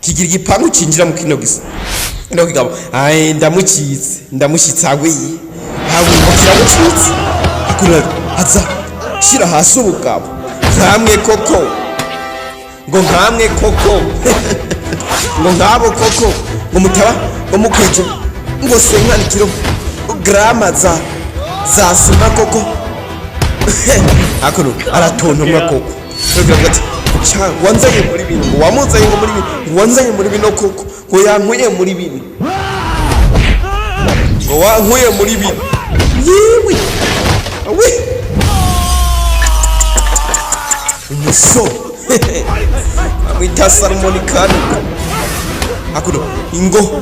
kigira igipangu cinjira mu kino gisa no kigabo ndamushitsa wiyi hawe kiramucitse akura aza shira hasi ubugabo nkamwe koko ngo ngabo koko ngo mutaba ngo mukwije ngo senkanikiro grama za sima koko akuru aratontomwa koko ati wanzanye muri bino ngo wamuzanye muri bino wanzanye muri bino koko ngo yankuye muri bino ngo wankuye muri bino yewe awe umuso amwita salmonicano akuru ingo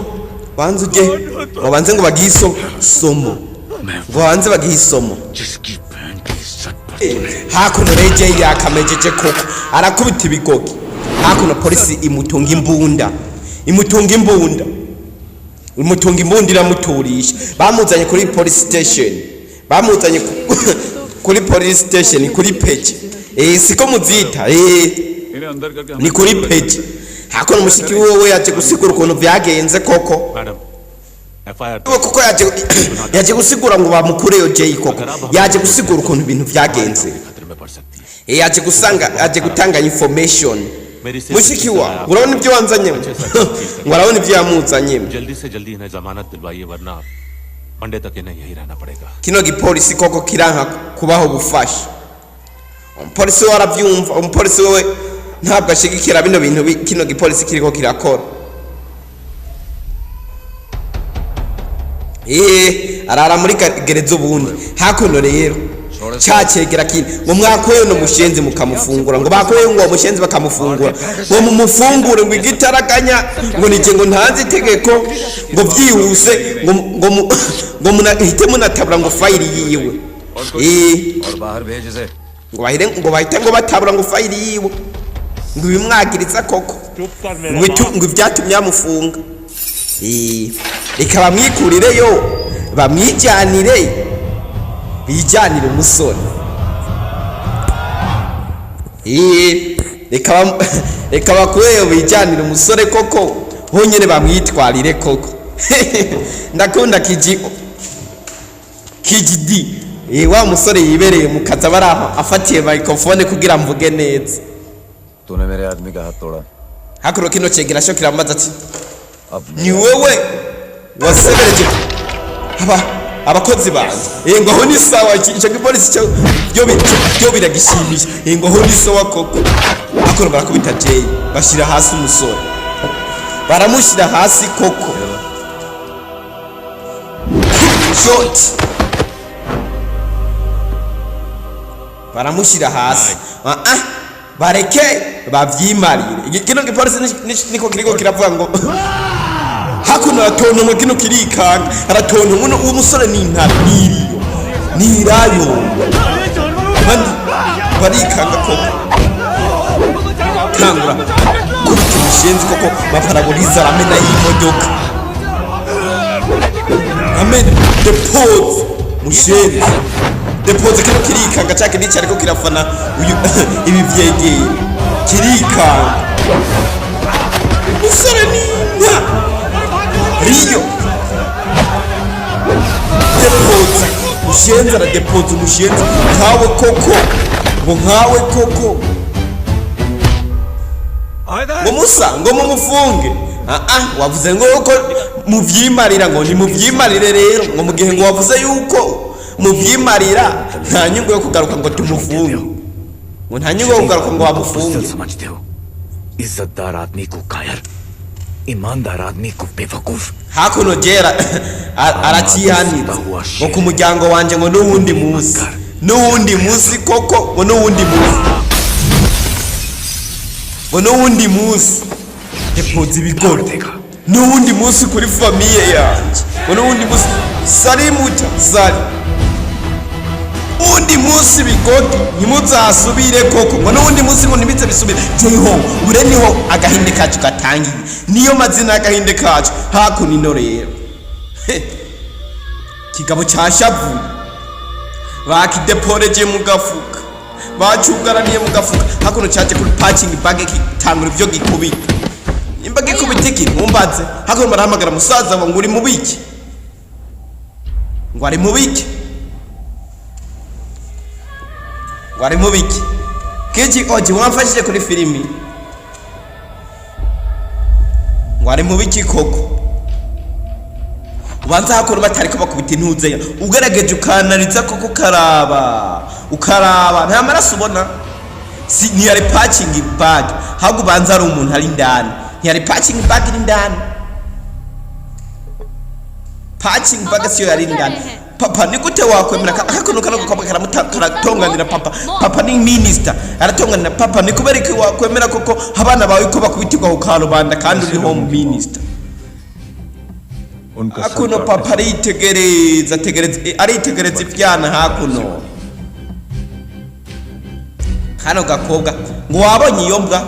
banze uje wabanze ngo bagiso somo ngo banze bagisomo hakuno reje yakamejeje koko arakubita ibigogi hakuno polisi imutunga imbunda iramuturisha bamuzanye kuri police station kuri page siko muzita ni kuri page hakuno mushiki wowe yaje gusigura ukuntu byagenze koko koko yaje gusigura ngo bamukureyo Jay koko yaje gusigura ukuntu ibintu byagenze yaje gutanga information mushiki wa urabona ibyo wanzanye ngo urabona ibyo yamuzanye kino gipolisi koko kiranka kubaho gufasha umupolisi warabyumva umupolisi wewe ntabwo ashigikira bino bintu kino gipolisi kiriko kirakora arara muri gereza ubundi hakuno rero cyacegera kindi ngo mwakoye no mushenzi mukamufungura ngo bakoye ngo mushenzi bakamufungura ngo mumufungure ngo igitaraganya ngo nije ngo ntanze itegeko ngo byihuse ngo munahite munatabura ngo file yiwe ngo bahite ngo batabura ngo file yiwe ngo bimwagiriza koko ngo ibyatumye yamufunga reka bamwikurireyo bamwijyanire bijyanire umusore reka bakureyo bijyanire umusore koko honyine bamwitwarire koko ndakunda kijidi wa musore yibereye mu kazi baraho afatiye microphone kugira mvuge neza तूने मेरे आदमी का हाथ तोड़ा hakuro kino cegera cyo kirambaza ati ni wewe wasebereje abakozi banje ngo aho ni sawa icyo gipolisi cyo byo biragishimisha ngo aho ni sawa koko hakuro barakubita Jay bashira hasi umusore baramushira hasi koko shot baramushira hasi bareke bavyimarire kino gipolisi niko kiriko kiravuga ngo hakuno atontomwe kino kirikanga aratontomwe uwo musore ni ntabiriyo nirayo bandi barikanga koko kangura kubita umushenzi koko baparaboliza ramena y'imodoka amen depose mushenzi depose kino kirikanga cyake ndica ariko kirafana ibi vyegeye kirikanga musore ni Rio depose mushenzi ara depose mushenzi nkawe koko ngo musa ngo mumufunge wavuze ngo uko muvyimarira ngo ni muvyimarire rero ngo mugihe ngo wavuze yuko muvyimarira nta nyungu yo kugaruka ngo tumufunge ngo nta nyungu yo kugaruka ngo bamufunge इज्जतदार आदमी को कायर ईमानदार आदमी को बेवकूफ hakuno jera aracihanira ngo ku muryango wanje ngo n'uwundi musi koko ngo n'uwundi musi depoze ibigoro n'uwundi musi kuri famiye yanje ngo n'uwundi musi sari undi musi bigoti nimuzasubire koko ngo n'undi musi ngo ntibize bisubire jeho ure niho agahinde kacu gatangiye niyo mazina agahinde kacu hakuno ino rero kigabo cyashavuye bakideporeje mu gafuka bacugaraniye mu gafuka hakuno cyaje kuri parking bag kitangura ibyo gikubita imba kubitiki ntumbaze hako marahamagara musaza ngo uri mubiki ngo ari mubiki ngo ari mubiki kiji oji wamfashije kuri filimi ngo ari mubiki koko ubanza hakora batariko bakubita intuze ugerageje ukanariza koko ukaraba nta maraso ubona si ni yari patching bag hagu banza ari umuntu ari ndani ni yari patching bag iri ndani patching bag siyo yari ndani papa nikute wakwemera hakuno karamutonganira papa ni minister aratonganira papa nikubereke wakwemera koko abana bawe ko bakubitirwa ku karubanda kandi uri home minister hakuno papa aritegereza ivyana hakuno hano gakobwa ngo wabonye iyo mbwa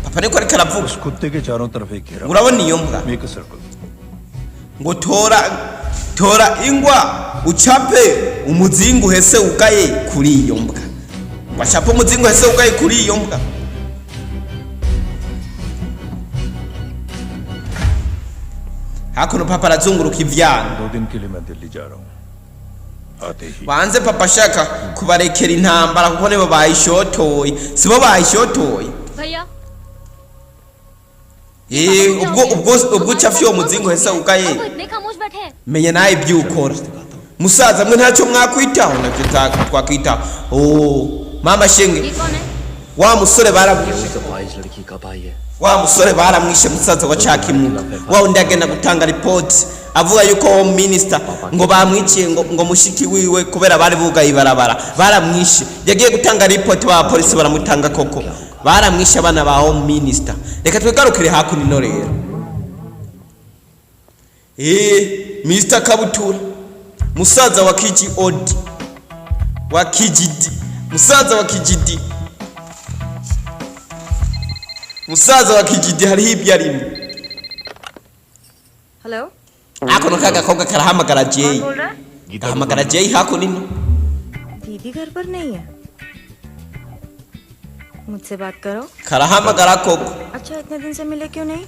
papa niko ariko aravuga urabona iyo mbwa ngo tora ingwa ucape umuzingo uhese ugaye kuri iyo mbwa wachape umuzingo uhese ugaye kuri iyo mbwa hakuno papa arazunguruka ivyana banze papa shaka kubarekera intambara kuko nibo bayishotoye sibo bayishotoye ubwo cafyo umuzingo hesa ugaye menye naye byukora musaza mwe ntacyo mwakwitaho navyo twakwita mama shenge wa musore baramwishe musaza wa Cakimu wa undi agenda gutanga report avuga yuko home minister ngo bamwiciye ngo mushiki wiwe kubera bari bugaye barabara baramwishe yagiye gutanga report wa police baramutanga koko baramwishe abana ba home minister reka twigarukire hakuno rero Mr Kabutura musaza wa Kiji Odi wa Kijidi musaza wa Kijidi musaza wa Kijidi hari ibyo arimo hello ako nokaga kobwa karahamagara Jay karahamagara Jay hako nino दीदी घर पर नहीं है मुझसे बात करो karahamagara koko अच्छा इतने दिन से मिले क्यों नहीं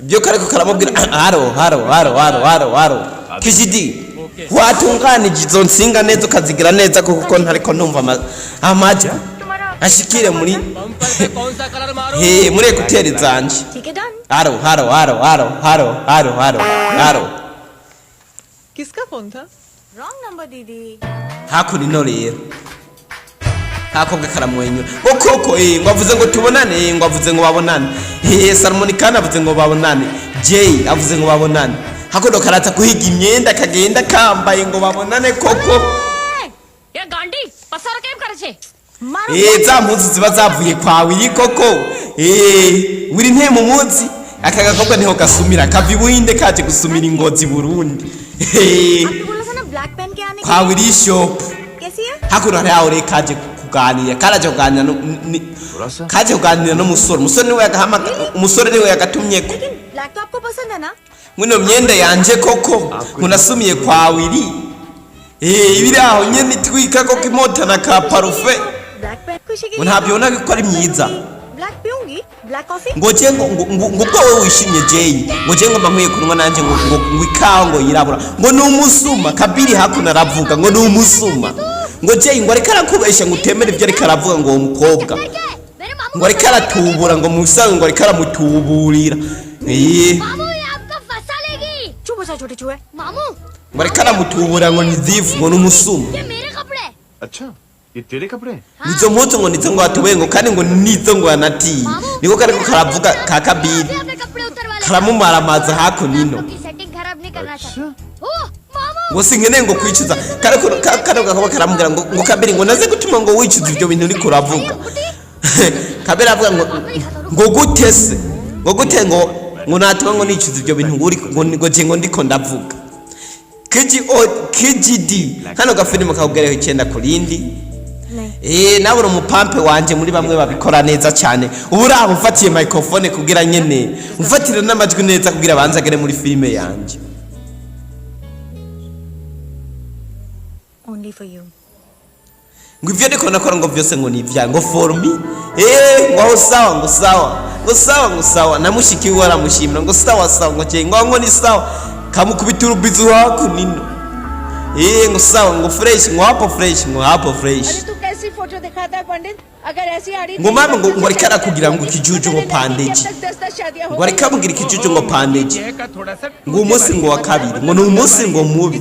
byo kareko karamubwira haro Kijidi watunganije izo nsinga neza ukazigira neza kuko ntariko numva amaje ashikire muri muri ekuteri zanje ठीक है डन haro किसका फोन था रॉन्ग नंबर दीदी hakuri no rero hakobwa karamwenyura koko ngo avuze ngo tubonane ngo avuze ngo babonane Salmon kana avuze ngo babonane Jay avuze ngo babonane hakondo karata kuhiga imyenda kagenda kambaye ngo babonane koko ya gandi pasara kem karache za mpuzu ziba zavuye kwawe iri koko wiri nte mu munsi aka gakobwa niho gasumira kavi buhinde kaje gusumira ingozi Burundi आपने बोला था ना black pen के आने kwawe iri shop कैसी है hakuno hari aho kaje kuganira karaje kuganira kaje kuganira no musore niwe yagahamaka umusore niwe yagatumye ko लेकिन ब्लैक तो आपको पसंद है ना mwino myenda yanje koko munasumiye kwawe iri ibiri aho nyene twika koko imota na ka parufe black pen खुशी की ntabyona ko ari myiza black पीऊंगी black coffee ngoje ngo wowe wishimye Jay ngoje ngo mbankwiye kunywa nanje ngo ikawa ngo yirabura ngo ni umusuma kabiri hakuno aravuga ngo ni umusuma ngo Jay ngo ariko arakubesha ngo utemere ibyo ariko aravuga ngo uwo mukobwa ngo ariko aratubura ngo musange ngo ariko aramutuburira मामू ये आपका फंसा लेगी चुप हो जा छोटे चूहे मामू ngo ariko aramutubura ngo ni zifu ngo ni umusuma ये मेरे कपड़े अच्छा ये तेरे कपड़े nizo mpuzu ngo nizo ngo atuwe ngo kandi ngo nizo ngo anati niko kariko karavuga ka kabiri अपने कपड़े उतर वाले karamumara amazi hakunino की सेटिंग खराब नहीं करना चाहता ओ मामू ngo singene ngo kwicuza kariko gakoma karamubwira ngo kabiri ngo naze gutuma ngo wicuza ibyo bintu uri kuravuga kabiri avuga ngo gutese ngo gute ngo natuma ngo nicuza ibyo bintu uri ngo ndiko ndavuga Kijidi hano gafilime kagugereho 9 kurindi nawe uri umupampe wanje muri bamwe babikora neza cyane ubu uraho ufatiye microphone kugira nyene ufatire n'amajwi neza kugira banzagere muri filime yanje only for you ngo ivyo ndiko nakora ngo vyose ngo ni ivya ngo for me ngo sawa ngo sawa namushiki we aramushimira ngo sawa ngo je ngo ni sawa kamukubita urubizu hakunino ngo sawa ngo fresh ngo hapo fresh अरे तू कैसी फोटो दिखाता है पंडित अगर ऐसी आड़ी ngo mama ngo arikara kugira ngo ikijuju ngo pandeji ngo arika mugira ikijuju ngo pandeji ngo umunsi ngo wa kabiri ngo ni umunsi ngo mubi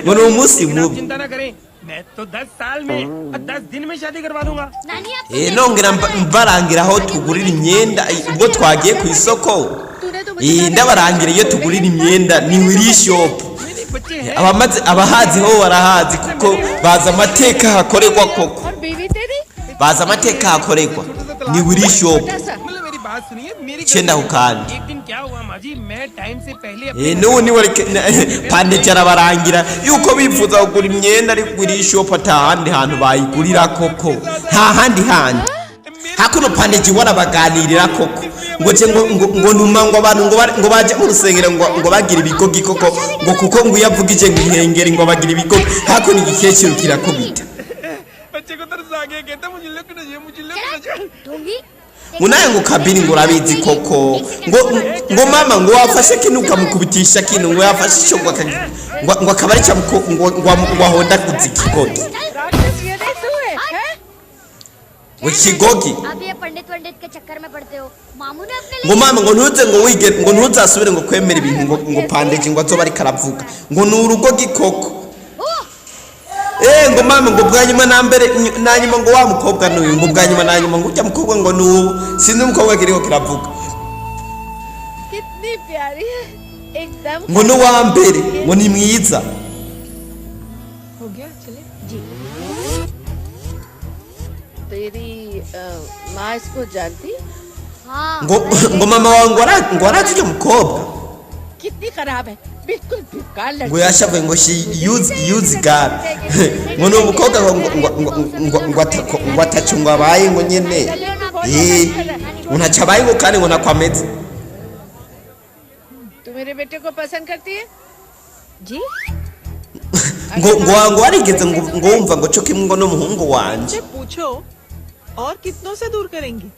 ngo ni umunsi mubi चिंता ना करें मैं तो 10 साल में 10 दिन में शादी करवा दूंगा नानी आप nongera mbarangira aho tugurira imyenda ubwo twagiye ku isoko ndabarangira iyo tugurira imyenda ni wiri shop abahazi ho barahazi kuko baza amateka hakorerwa koko और बीवी तेरी baza amateka hakorerwa ni wiri shop मतलब मेरी बात सुनिए मेरी chenda ukandi एक दिन क्या हुआ माँ जी मैं टाइम से पहले none wari pande cyarabarangira yuko bifuza kugura imyenda ari wiri shop atahandi hantu bayigurira koko nta handi hakuno pande jiwara baganirira koko ngo je ngo numa ngo abantu ngo baje mu rusengero ngo bagira ibigogi koko ngo kuko ngo yavugije ngo ihengeri ngo bagira ibigogi hakuno igikeciro kirakubita बच्चे को तरस आ गया कहता मुझे लगना चाहिए दूंगी munaye ngo kabiri ngo urabizi koko ngo mama ngo wafashe kino ukamukubitisha kino ngo yafashe cyo ngo akabari cya ngo ahonda kuzikigogi राक्षस ये नहीं तू है हैं? ngo kigogi आप ये पंडित के चक्कर में पड़ते हो मामू ने अपने ngo mama ngo ntuze ngo wige ngo ntuzasubire ngo kwemera ibintu ngo pandeje ngo azoba ariko aravuga ngo ni urugogi koko ngo mama ngo bwanyuma nanyuma ngo wa mukobwa n'uyu ngo bwanyuma nanyuma ngo ujya mukobwa ngo n'ubu sinzi umukobwa kiriho kiravuga कितनी प्यारी है एकदम ngo n'uwa mbere ngo ni mwiza हो गया चले तेरी माँ इसको जानती हाँ ngo mama wawe ngo arazi icyo mukobwa कितनी खराब है बिल्कुल बेकार ngo लड़की yashavuye ngo she use girl ngo ni umukobwa ngo atacu ngo abaye ngo nyene ngo ntacyo abaye ngo kandi ngo nakwameze तू मेरे बेटे को पसंद करती है जी ngo warigeze ngo wumva ngo cyo kimwe ngo n'umuhungu wanje मुझसे पूछो और कितनों से दूर करेंगी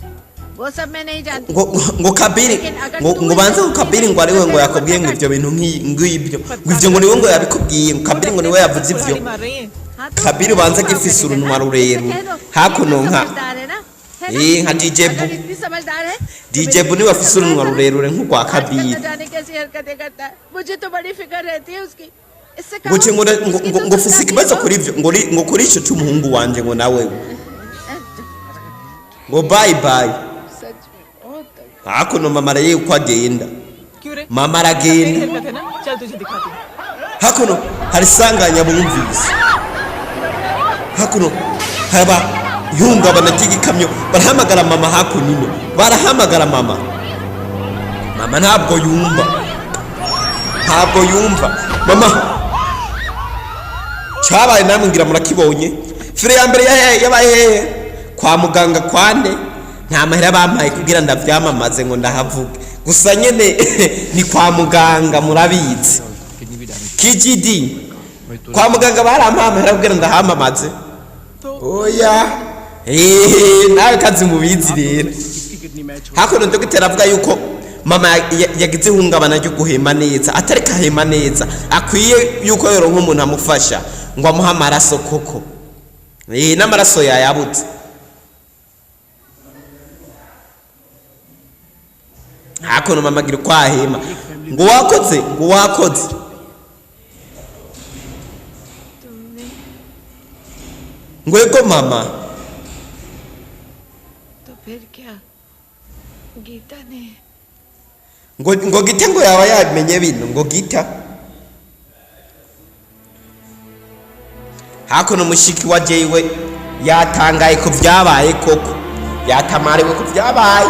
वो सब मैं नहीं जानती ngo kabiri ngo banze ngo kabiri ngo ariwe ngo yakubwiye ngo ibyo bintu ngibyo ngo ivyo ngo niwe ngo yabikubwiye ngo kabiri ngo niwe yavuze ivyo मार रही हैं हाँ तो kabiri banze gifise urunwa rurerure hakuno nka समझदार है ना nka DJ Bu अगर इतनी समझदार है DJ Bu niwe afise urunwa rurerure nk'urwa kabiri न जाने कैसी हरकतें करता है मुझे तो बड़ी फिक्र रहती है उसकी इससे ngo ce ngo ufise ikibazo kuri ivyo ngo kuri ico c'umuhungu wanje ngo nawe ngo bye सच में बहुत तंग hakuno mama araye uko agenda क्यों रे mama तेरी aragenda हरकत है ना चल तुझे दिखाती हूँ hakuno hari sanganya bumvise hakuno haba ihungabana ry'igikamyo barahamagara mama hakunino barahamagara mama ntabwo yumva mama cyabaye namwe ngira murakibonye fire ya mbere yabaye kwa muganga kwande nta mahera bampaye kugira ndavyamamaze ngo ndahavuge gusa nyene ni kwa muganga murabizi KGD kwa muganga barampaye amahera kugira ndahamamaze oya nawe kazi mubizi rero hakuno ndogitera avuga yuko mama yagize ihungabana ryo guhema neza atari kahema neza akwiye yuko yoro nk'umuntu amufasha ngo amuha amaraso koko n'amaraso yayabutse hakuno mama agira uko ahema ngo wakoze ngo ego mama तो फिर क्या गीता ने ngo gita ngo yaba yabimenye bino ngo gita hakuno mushiki wa jewe yatangaye ko vyabaye koko yatamariwe ko vyabaye